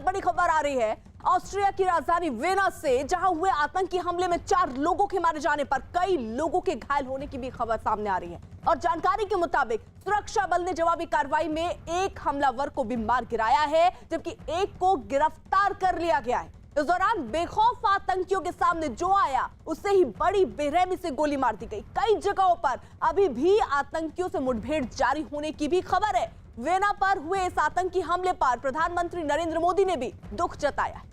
बड़ी खबर आ रही है ऑस्ट्रिया की राजधानी वियना से, जहां हुए आतंकी हमले में 4 लोगों के मारे जाने पर कई लोगों के घायल होने की भी खबर सामने आ रही है। और जानकारी के मुताबिक सुरक्षा बल ने जवाबी कार्रवाई में एक हमलावर को भी मार गिराया है, जबकि एक को गिरफ्तार कर लिया गया है। इस दौरान बेखौफ आतंकियों के सामने जो आया उससे ही बड़ी बेरहमी से गोली मार दी गई। कई जगहों पर अभी भी आतंकियों से मुठभेड़ जारी होने की भी खबर है। वियना पर हुए इस आतंकी हमले पर प्रधानमंत्री नरेंद्र मोदी ने भी दुख जताया है।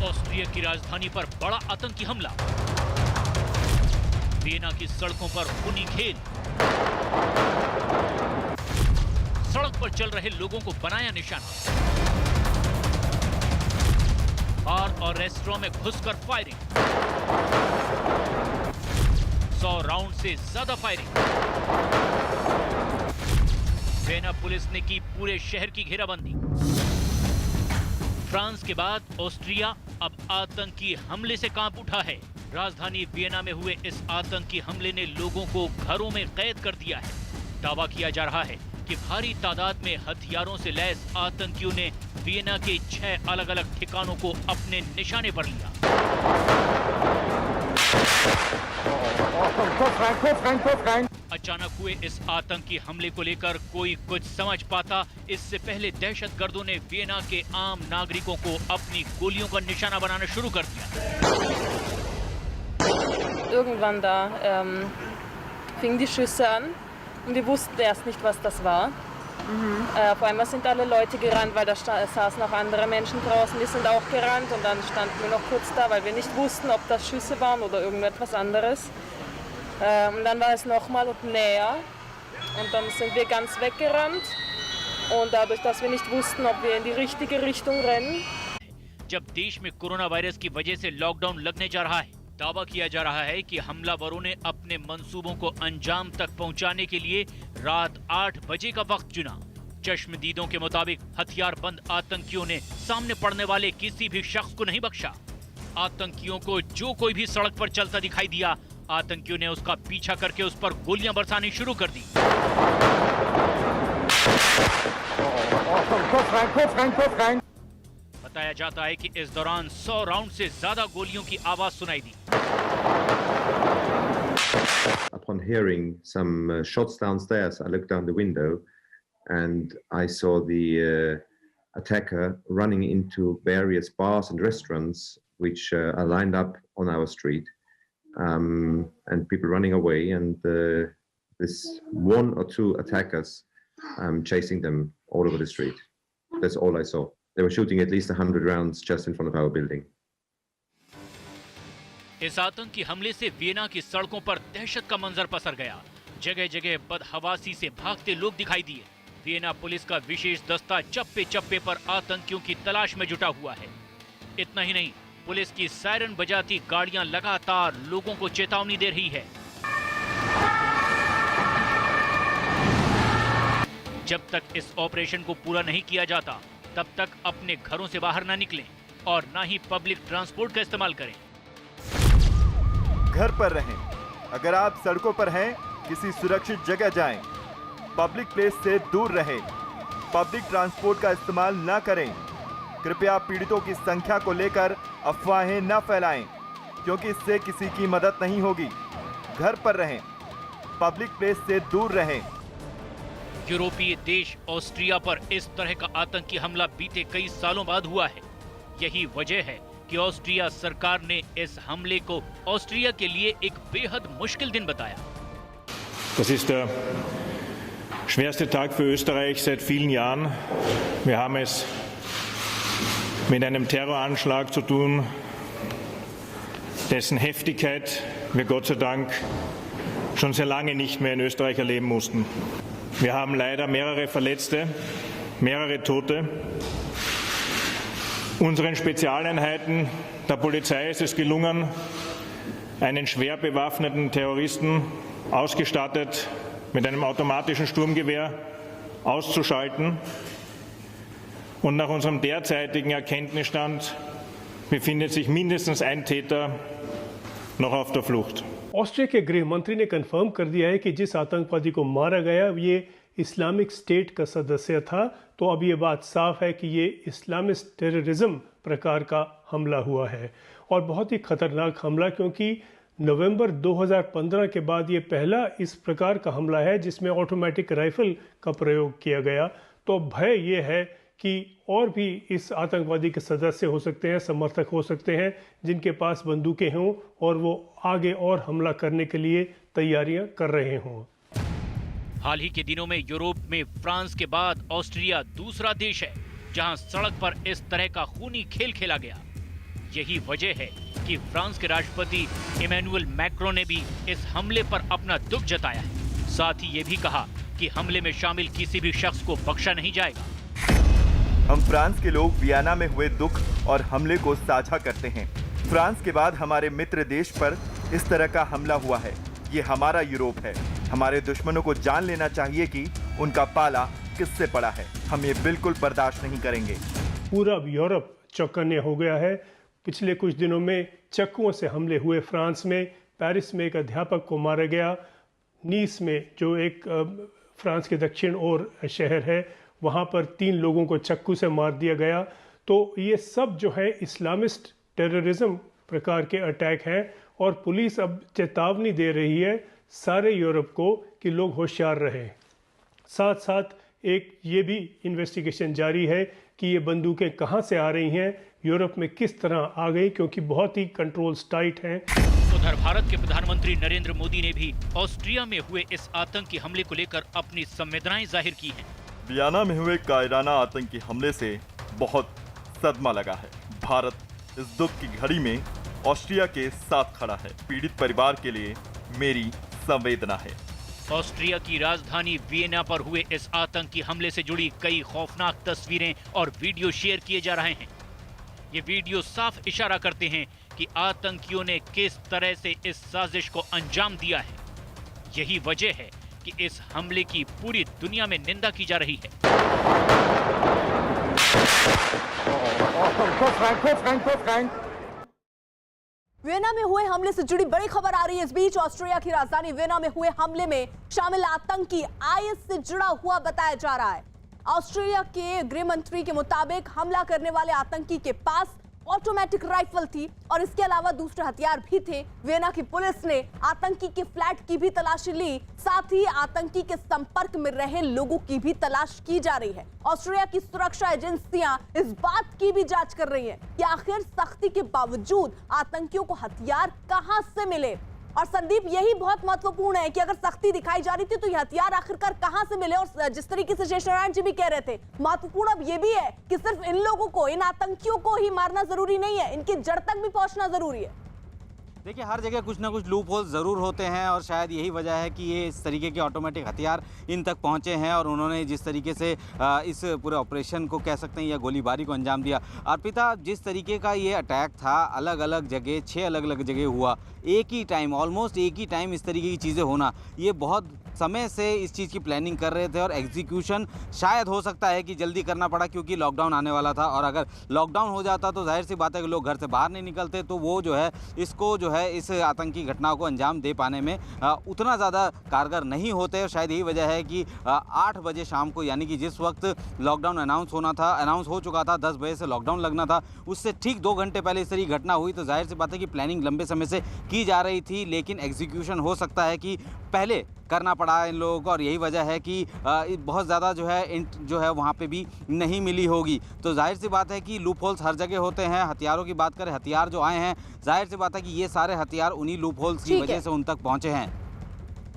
ऑस्ट्रिया की राजधानी पर बड़ा आतंकी हमला, वियना की सड़कों पर खूनी खेल, सड़क पर चल रहे लोगों को बनाया निशाना, बार और रेस्टोरेंट में घुसकर फायरिंग, 100 राउंड से ज्यादा फायरिंग। वियना पुलिस ने की पूरे शहर की घेराबंदी। फ्रांस के बाद ऑस्ट्रिया अब आतंकी हमले से कांप उठा है। राजधानी वियना में हुए इस आतंकी हमले ने लोगों को घरों में कैद कर दिया है। दावा किया जा रहा है कि भारी तादाद में हथियारों से लैस आतंकियों ने वियना के 6 अलग अलग ठिकानों को अपने निशाने पर लिया। अचानक हुए इस आतंकी हमले को लेकर कोई कुछ समझ पाता, इससे पहले दहशतगर्दों ने वियना के आम नागरिकों को अपनी गोलियों का निशाना बनाना शुरू कर दिया। Irgendwann da fingen die Schüsse an und wir wussten erst nicht, was das war. Auf einmal sind alle Leute gerannt, weil da saßen auch andere Menschen draußen. Wir sind auch gerannt und dann standen wir noch kurz da, weil wir nicht wussten, ob das Schüsse waren oder irgendetwas anderes. Und dann war es nochmal und näher und dann sind wir ganz weggerannt und dadurch, dass wir nicht wussten, ob wir in die richtige Richtung rennen. जब देश में corona virus की वजह से lockdown लगने जा रहा है, दावा किया जा रहा है कि हमलावरों ने अपने मंसूबों को अंजाम तक पहुंचाने के लिए रात 8 बजे का वक्त चुना। चश्मदीदों के मुताबिक हथियारबंद आतंकियों ने सामने पड़ने वाले किसी भी शख्स को नहीं बख्शा। आतंकियों को जो कोई भी सड़क पर चलता दिखाई दिया, आतंकियों ने उसका पीछा करके उस पर गोलियां बरसानी शुरू कर दी। बताया जाता है कि इस दौरान 100 राउंड से ज्यादा गोलियों की आवाज सुनाई दी। Upon hearing some shots downstairs, I looked down the window and I saw the attacker running into various bars and restaurants which are lined up on our street, and people running away, and this 1 or 2 attackers chasing them all over the street. That's all I saw. They were shooting at least 100 rounds just in front of our building. इस आतंकी हमले से Vienna की सड़कों पर दहशत का मंजर पसर गया। जगह जगह बदहवासी से भागते लोग दिखाई दिए। वियना पुलिस का विशेष दस्ता चप्पे चप्पे पर आतंकियों की तलाश में जुटा हुआ है। इतना ही नहीं, पुलिस की सायरन बजाती गाड़ियां लगातार लोगों को चेतावनी दे रही है। जब तक इस ऑपरेशन को पूरा नहीं किया जाता, तब तक अपने घरों से बाहर ना निकलें और ना ही पब्लिक ट्रांसपोर्ट का इस्तेमाल करें। घर पर रहें। अगर आप सड़कों पर हैं, किसी सुरक्षित जगह जाएं। पब्लिक प्लेस से दूर रहें। पब्लिक ट्रांसपोर्ट का इस्तेमाल ना करें। कृपया पीड़ितों की संख्या को लेकर अफवाहें न फैलाएं, क्योंकि इससे किसी की मदद नहीं होगी। घर पर रहें। पब्लिक प्लेस से दूर रहें। यूरोपीय देश ऑस्ट्रिया पर इस तरह का आतंकी हमला बीते कई सालों बाद हुआ है। यही वजह है कि ऑस्ट्रिया सरकार ने इस हमले को ऑस्ट्रिया के लिए एक बेहद मुश्किल दिन बताया। Das ist der schwerste Tag für Österreich seit vielen Jahren. Wir haben es mit einem Terroranschlag zu tun, dessen Heftigkeit wir Gott sei Dank schon sehr lange nicht mehr in Österreich erleben mussten. Wir haben leider mehrere Verletzte, mehrere Tote. Unseren Spezialeinheiten der Polizei ist es gelungen, einen schwer bewaffneten Terroristen ausgestattet mit einem automatischen Sturmgewehr auszuschalten. Und nach unserem derzeitigen Erkenntnisstand befindet sich mindestens ein Täter noch auf der Flucht. Austria के गृह मंत्री ने confirm कर दिया है कि जिस आतंकवादी को मारा गया ये इस्लामिक स्टेट का सदस्य था। तो अब ये बात साफ है कि ये इस्लामिस्ट टेररिज्म प्रकार का हमला हुआ है और बहुत ही खतरनाक हमला, क्योंकि नवंबर 2015 के बाद ये पहला इस प्रकार का हमला है जिसमें ऑटोमेटिक राइफल का प्रयोग किया गया। तो भय ये है कि और भी इस आतंकवादी के सदस्य हो सकते हैं, समर्थक हो सकते हैं जिनके पास बंदूकें हों और वो आगे और हमला करने के लिए तैयारियां कर रहे हों। हाल ही के दिनों में यूरोप में फ्रांस के बाद ऑस्ट्रिया दूसरा देश है जहां सड़क पर इस तरह का खूनी खेल खेला गया। यही वजह है कि फ्रांस के राष्ट्रपति इमैनुअल मैक्रों ने भी इस हमले पर अपना दुख जताया है। साथ ही ये भी कहा कि हमले में शामिल किसी भी शख्स को बख्शा नहीं जाएगा। हम फ्रांस के लोग वियना में हुए दुख और हमले को साझा करते हैं। फ्रांस के बाद हमारे मित्र देश पर इस तरह का हमला हुआ है। ये हमारा यूरोप है। हमारे दुश्मनों को जान लेना चाहिए कि उनका पाला किससे पड़ा है। हम ये बिल्कुल बर्दाश्त नहीं करेंगे। पूरा यूरोप चौकन्ने हो गया है। पिछले कुछ दिनों में चाकुओं से हमले हुए फ्रांस में। पेरिस में एक अध्यापक को मारा गया। नीस में जो एक फ्रांस के दक्षिण ओर शहर है वहाँ पर 3 लोगों को चाकू से मार दिया गया। तो ये सब जो है इस्लामिस्ट टेररिज्म प्रकार के अटैक हैं और पुलिस अब चेतावनी दे रही है सारे यूरोप को कि लोग होशियार रहें। साथ साथ एक ये भी इन्वेस्टिगेशन जारी है कि ये बंदूकें कहाँ से आ रही हैं, यूरोप में किस तरह आ गई, क्योंकि बहुत ही कंट्रोल्स टाइट हैं। उधर भारत के प्रधानमंत्री नरेंद्र मोदी ने भी ऑस्ट्रिया में हुए इस आतंकी हमले को लेकर अपनी संवेदनाएं जाहिर की हैं। वियना में हुए कायराना आतंकी हमले से बहुत सदमा लगा है। भारत इस दुख की घड़ी में ऑस्ट्रिया के साथ खड़ा है। पीड़ित परिवार के लिए मेरी संवेदना है। ऑस्ट्रिया की राजधानी वियना पर हुए इस आतंकी हमले से जुड़ी कई खौफनाक तस्वीरें और वीडियो शेयर किए जा रहे हैं। ये वीडियो साफ इशारा करते हैं कि आतंकियों ने किस तरह से इस साजिश को अंजाम दिया है। यही वजह है कि इस हमले की पूरी दुनिया में निंदा की जा रही है। वियना में हुए हमले से जुड़ी बड़ी खबर आ रही है। इस बीच ऑस्ट्रिया की राजधानी वियना में हुए हमले में शामिल आतंकी आईएस से जुड़ा हुआ बताया जा रहा है। ऑस्ट्रिया के गृह मंत्री के मुताबिक हमला करने वाले आतंकी के पास ऑटोमेटिक राइफल थी और इसके अलावा दूसरे हथियार भी थे। वियना की पुलिस ने आतंकी के फ्लैट की भी तलाशी ली। साथ ही आतंकी के संपर्क में रहे लोगों की भी तलाश की जा रही है। ऑस्ट्रिया की सुरक्षा एजेंसियां इस बात की भी जांच कर रही हैं कि आखिर सख्ती के बावजूद आतंकियों को हथियार कहां से मिले। और संदीप, यही बहुत महत्वपूर्ण है कि अगर सख्ती दिखाई जा रही थी तो ये हथियार आखिरकार कहां से मिले। और जिस तरीके से शेष नारायण जी भी कह रहे थे, महत्वपूर्ण अब ये भी है कि सिर्फ इन लोगों को, इन आतंकियों को ही मारना जरूरी नहीं है, इनकी जड़ तक भी पहुंचना जरूरी है। देखिए, हर जगह कुछ ना कुछ लूप होल ज़रूर होते हैं और शायद यही वजह है कि ये इस तरीके के ऑटोमेटिक हथियार इन तक पहुंचे हैं और उन्होंने जिस तरीके से इस पूरे ऑपरेशन को कह सकते हैं या गोलीबारी को अंजाम दिया। अर्पिता, जिस तरीके का ये अटैक था, अलग अलग जगह 6 अलग अलग जगह हुआ, एक ही टाइम, ऑलमोस्ट एक ही टाइम इस तरीके की चीज़ें होना, ये बहुत समय से इस चीज़ की प्लानिंग कर रहे थे और एग्जीक्यूशन शायद हो सकता है कि जल्दी करना पड़ा क्योंकि लॉकडाउन आने वाला था। और अगर लॉकडाउन हो जाता तो जाहिर सी बात है कि लोग घर से बाहर नहीं निकलते, तो वो जो है इसको जो है इस आतंकी घटनाओं को अंजाम दे पाने में उतना ज़्यादा कारगर नहीं होते। और शायद यही वजह है कि 8 बजे शाम को, यानी कि जिस वक्त लॉकडाउन अनाउंस हो चुका था, 10 बजे से लॉकडाउन लगना था, उससे ठीक 2 घंटे पहले इस तरह की घटना हुई। तो जाहिर सी बात है कि प्लानिंग लंबे समय से की जा रही थी, लेकिन एग्जीक्यूशन हो सकता है कि पहले करना पड़ा इन लोगों को और यही वजह है कि बहुत ज़्यादा जो है वहाँ पे भी नहीं मिली होगी। तो जाहिर सी बात है कि लूप होल्स हर जगह होते हैं। हथियारों की बात करें, हथियार जो आए हैं, जाहिर सी बात है कि ये सारे हथियार उन्हीं लूप होल्स की वजह से उन तक पहुँचे हैं।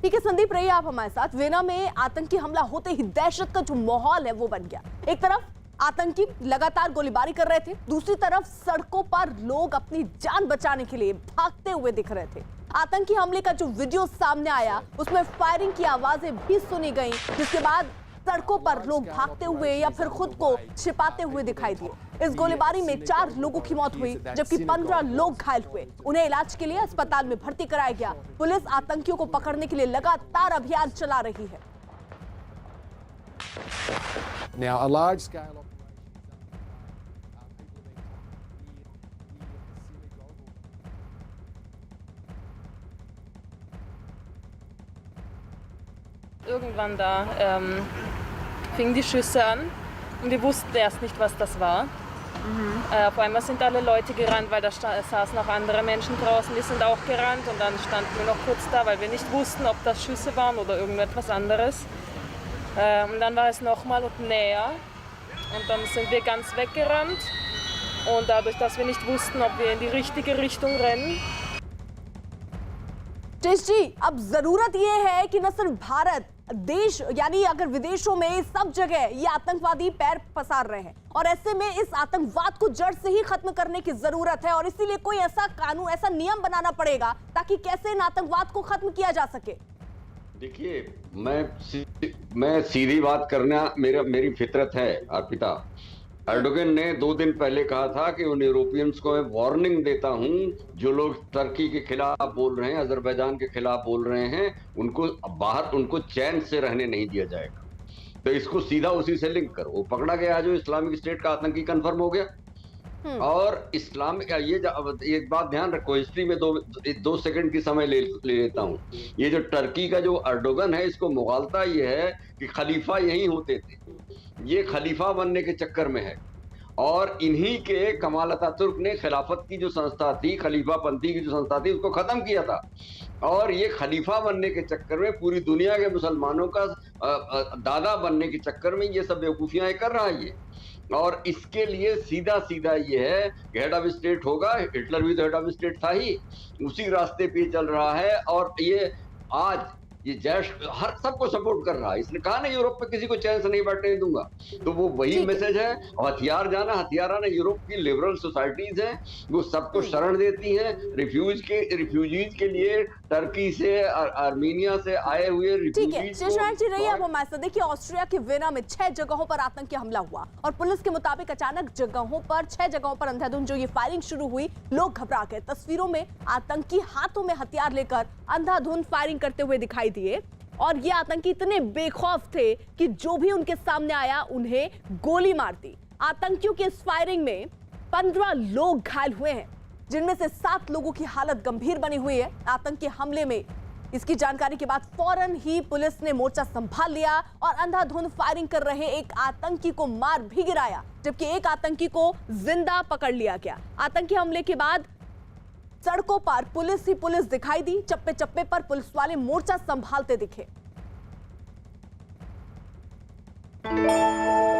ठीक है संदीप, रहिए आप हमारे साथ। वियना में आतंकी हमला होते ही दहशत का जो माहौल है वो बन गया। एक तरफ आतंकी लगातार गोलीबारी कर रहे थे, दूसरी तरफ सड़कों पर लोग अपनी जान बचाने के लिए भागते हुए दिख रहे थे। आतंकी हमले का जो वीडियो सामने आया उसमें फायरिंग की आवाजें भी सुनी गईं, जिसके बाद सड़कों पर लोग भागते हुए या फिर खुद को छिपाते हुए दिखाई दिए। इस गोलीबारी में 4 लोगों की मौत हुई जबकि 15 लोग घायल हुए। उन्हें इलाज के लिए अस्पताल में भर्ती कराया गया। पुलिस आतंकियों को पकड़ने के लिए लगातार अभियान चला रही है। Now, a large scale Irgendwann da fingen die Schüsse an und wir wussten erst nicht, was das war. Auf einmal sind alle Leute gerannt, weil da saßen auch andere Menschen draußen, die sind auch gerannt und dann standen wir noch kurz da, weil wir nicht wussten, ob das Schüsse waren oder irgendetwas anderes. Und dann war es nochmal und näher und dann sind wir ganz weggerannt und dadurch, dass wir nicht wussten, ob wir in die richtige Richtung rennen. टेश जी, अब जरूरत ये है कि न सिर्फ भारत देश यानी अगर विदेशों में सब जगह ये आतंकवादी पैर पसार रहे हैं और ऐसे में इस आतंकवाद को जड़ से ही खत्म करने की जरूरत है और इसीलिए कोई ऐसा कानून, ऐसा नियम बनाना पड़ेगा ताकि कैसे इन आतंकवाद को खत्म किया जा सके। देखिए, मैं सीधी बात करना मेरी फितरत है अर्पिता। एर्डोगन ने 2 दिन पहले कहा था कि उन यूरोपियंस को मैं वार्निंग देता हूं, जो लोग टर्की के खिलाफ बोल रहे हैं, अजरबैजान के खिलाफ बोल रहे हैं, उनको चैन से रहने नहीं दिया जाएगा। तो इसको सीधा उसी से लिंक करो। वो पकड़ा गया जो इस्लामिक स्टेट का आतंकी कंफर्म हो गया। और इस्लामिक ये एक बात ध्यान रखो, हिस्ट्री में 2 सेकंड की समय ले लेता हूं। ये जो टर्की का जो एर्डोगन है, इसको मुगालता ये है कि खलीफा यही होते थे, ये खलीफा बनने के चक्कर में है और इन्हीं के कमाल अतातुर्क ने खिलाफत की जो संस्था थी, खलीफापंथी की जो संस्था थी, उसको खत्म किया था। और ये खलीफा बनने के चक्कर में पूरी दुनिया के मुसलमानों का दादा बनने के चक्कर में ये सब बेवकूफियां कर रहा है ये। और इसके लिए सीधा सीधा ये है कि हेड ऑफ स्टेट होगा। हिटलर भी तो हेड ऑफ स्टेट था ही, उसी रास्ते पे चल रहा है। और ये आज ये जैश हर सबको सपोर्ट कर रहा है। इसने कहा ना यूरोप में किसी को चैन से नहीं बैठने दूंगा, तो वो वही मैसेज है। और हथियार आना यूरोप की लिबरल सोसाइटीज हैं, वो सबको शरण देती हैं। रिफ्यूजीज के लिए टर्की से, आर्मीनिया से आए हुए रिफ्यूजीज। शेषनायक जी रहिए अब हमारे साथ। देखिए, ऑस्ट्रिया के वेना में 6 जगहों पर आतंकी हमला हुआ और पुलिस के मुताबिक अचानक 6 जगहों पर अंधाधुंध जो ये फायरिंग शुरू हुई, लोग घबरा गए। तस्वीरों में आतंकी हाथों में हथियार लेकर अंधाधुंध फायरिंग करते हुए दिखाई दिए और ये आतंकी इतने बेखौफ थे कि जो भी उनके सामने आया उन्हें गोली मार दी। आतंकियों की इस फायरिंग में 15 लोग घायल हुए हैं, जिनमें से 7 लोगों की हालत गंभीर बनी हुई है। आतंकी हमले में इसकी जानकारी के बाद फौरन ही पुलिस ने मोर्चा संभाल लिया और अंधाधुंध फायरिंग कर रहे एक आतंकी को मार भी गिराया, जबकि एक आतंकी को जिंदा पकड़ लिया गया। आतंकी हमले के बाद सड़कों पर पुलिस ही पुलिस दिखाई दी। चप्पे चप्पे पर पुलिस वाले मोर्चा संभालते दिखे।